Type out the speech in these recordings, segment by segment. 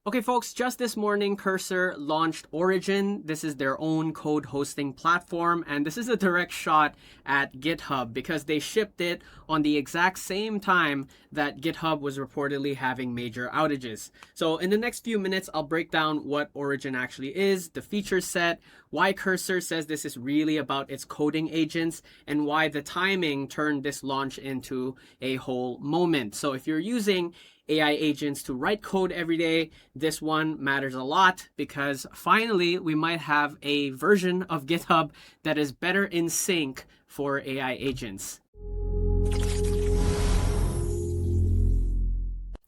Okay, folks, just this morning, Cursor launched Origin. This is their own code hosting platform, and this is a direct shot at GitHub because they shipped it on the exact same time that GitHub was reportedly having major outages. So in the next few minutes, I'll break down what Origin actually is, the feature set, why Cursor says this is really about its coding agents, and why the timing turned this launch into a whole moment. So if you're using AI agents to write code every day, this one matters a lot because finally we might have a version of GitHub that is better in sync for AI agents.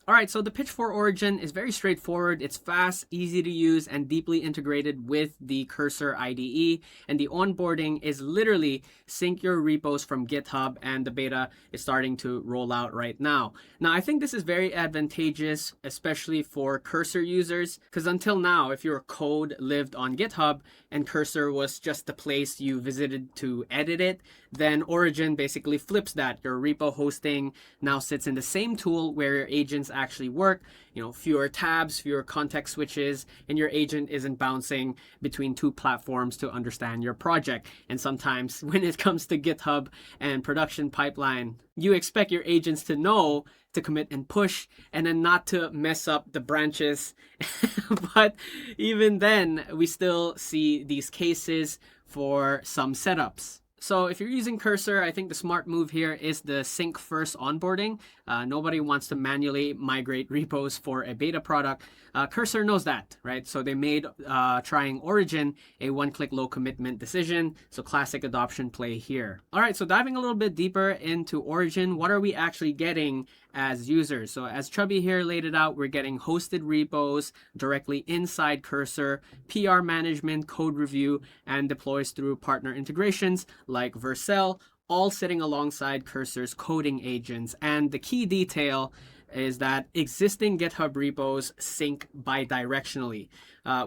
All right, so the pitch for Origin is very straightforward. It's fast, easy to use, and deeply integrated with the Cursor IDE. And the onboarding is literally sync your repos from GitHub, and the beta is starting to roll out right now. Now, I think this is very advantageous, especially for Cursor users, because until now, if your code lived on GitHub and Cursor was just the place you visited to edit it, then Origin basically flips that. Your repo hosting now sits in the same tool where your agents actually work, fewer tabs, fewer context switches, and your agent isn't bouncing between two platforms to understand your project. And sometimes when it comes to GitHub and production pipeline, you expect your agents to know to commit and push and then not to mess up the branches. But even then, we still see these cases for some setups. So if you're using Cursor, I think the smart move here is the sync first onboarding. Nobody wants to manually migrate repos for a beta product. Cursor knows that, right? So they made trying Origin a one-click low commitment decision. So classic adoption play here. All right, so diving a little bit deeper into Origin, what are we actually getting as users? So as Chubby here laid it out, we're getting hosted repos directly inside Cursor, PR management, code review, and deploys through partner integrations like Vercel, all sitting alongside Cursor's coding agents. And the key detail is that existing GitHub repos sync bidirectionally,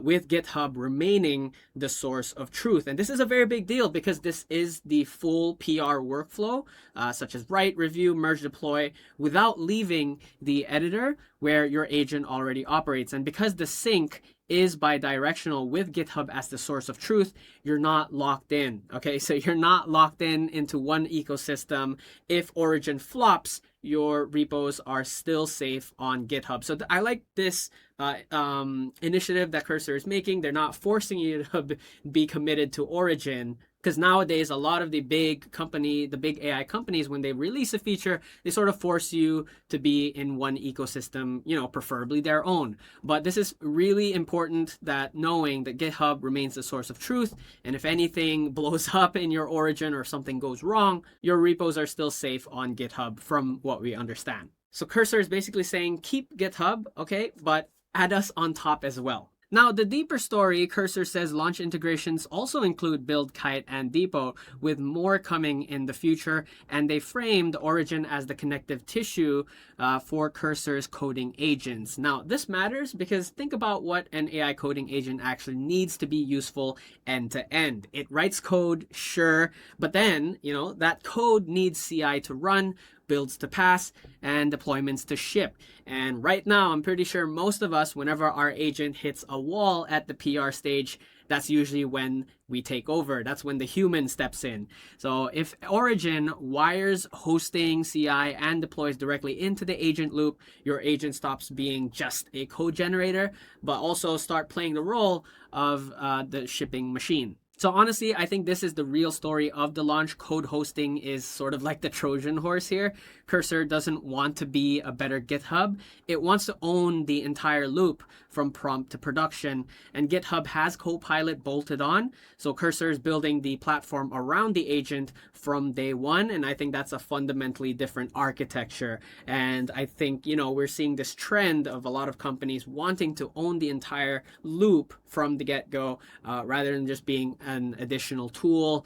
with GitHub remaining the source of truth. And this is a very big deal because this is the full PR workflow, such as write, review, merge, deploy, without leaving the editor where your agent already operates. And because the sync is bidirectional with GitHub as the source of truth, you're not locked in, okay? So you're not locked in into one ecosystem. If Origin flops, your repos are still safe on GitHub. So I like this initiative that Cursor is making. They're not forcing you to be committed to Origin, because nowadays a lot of the big AI companies, when they release a feature, they sort of force you to be in one ecosystem, preferably their own. But this is really important, that knowing that GitHub remains the source of truth, and if anything blows up in your Origin or something goes wrong, your repos are still safe on GitHub from what we understand. So Cursor is basically saying keep GitHub, okay, but add us on top as well. Now, the deeper story, Cursor says launch integrations also include Buildkite and Depot, with more coming in the future, and they framed Origin as the connective tissue for Cursor's coding agents. Now, this matters because think about what an AI coding agent actually needs to be useful end to end. It writes code, sure, but then, that code needs CI to run, builds to pass, and deployments to ship. And right now, I'm pretty sure most of us, whenever our agent hits a wall at the PR stage, that's usually when we take over. That's when the human steps in. So if Origin wires hosting, CI, and deploys directly into the agent loop, your agent stops being just a code generator, but also start playing the role of the shipping machine. So honestly, I think this is the real story of the launch. Code hosting is sort of like the Trojan horse here. Cursor doesn't want to be a better GitHub. It wants to own the entire loop from prompt to production. And GitHub has Copilot bolted on. So Cursor is building the platform around the agent from day one. And I think that's a fundamentally different architecture. And I think, we're seeing this trend of a lot of companies wanting to own the entire loop from the get-go, rather than just being an additional tool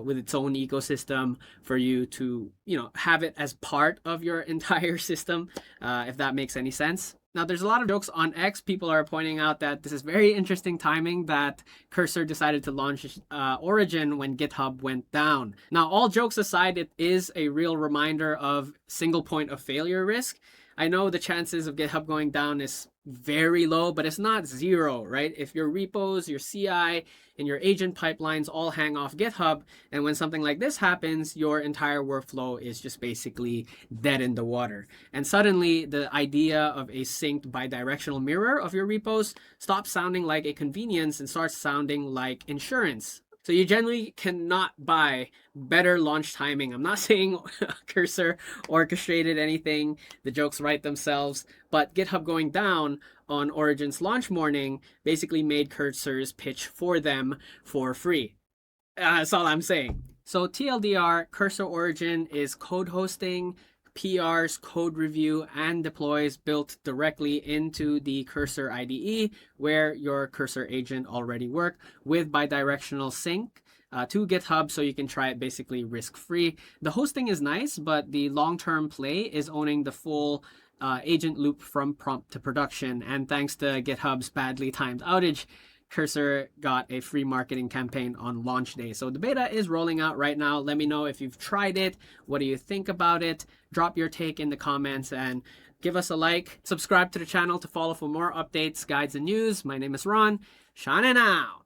with its own ecosystem for you to, have it as part of your entire system, if that makes any sense. Now, there's a lot of jokes on X. People are pointing out that this is very interesting timing that Cursor decided to launch Origin when GitHub went down. Now, all jokes aside, it is a real reminder of single point of failure risk. I know the chances of GitHub going down is very low, but it's not zero, right? If your repos, your CI, and your agent pipelines all hang off GitHub, and when something like this happens, your entire workflow is just basically dead in the water. And suddenly, the idea of a synced bidirectional mirror of your repos stops sounding like a convenience and starts sounding like insurance. So you generally cannot buy better launch timing. I'm not saying Cursor orchestrated anything. The jokes write themselves. But GitHub going down on Origin's launch morning basically made Cursor's pitch for them for free. That's all I'm saying. So TLDR, Cursor Origin is code hosting, PRs, code review, and deploys built directly into the Cursor IDE where your Cursor agent already work with bidirectional sync to GitHub, so you can try it basically risk-free. The hosting is nice, but the long-term play is owning the full agent loop from prompt to production. And thanks to GitHub's badly timed outage, Cursor got a free marketing campaign on launch day. So the beta is rolling out right now. Let me know if you've tried it. What do you think about it? Drop your take in the comments and give us a like. Subscribe to the channel to follow for more updates, guides, and news. My name is Ron. Shining out.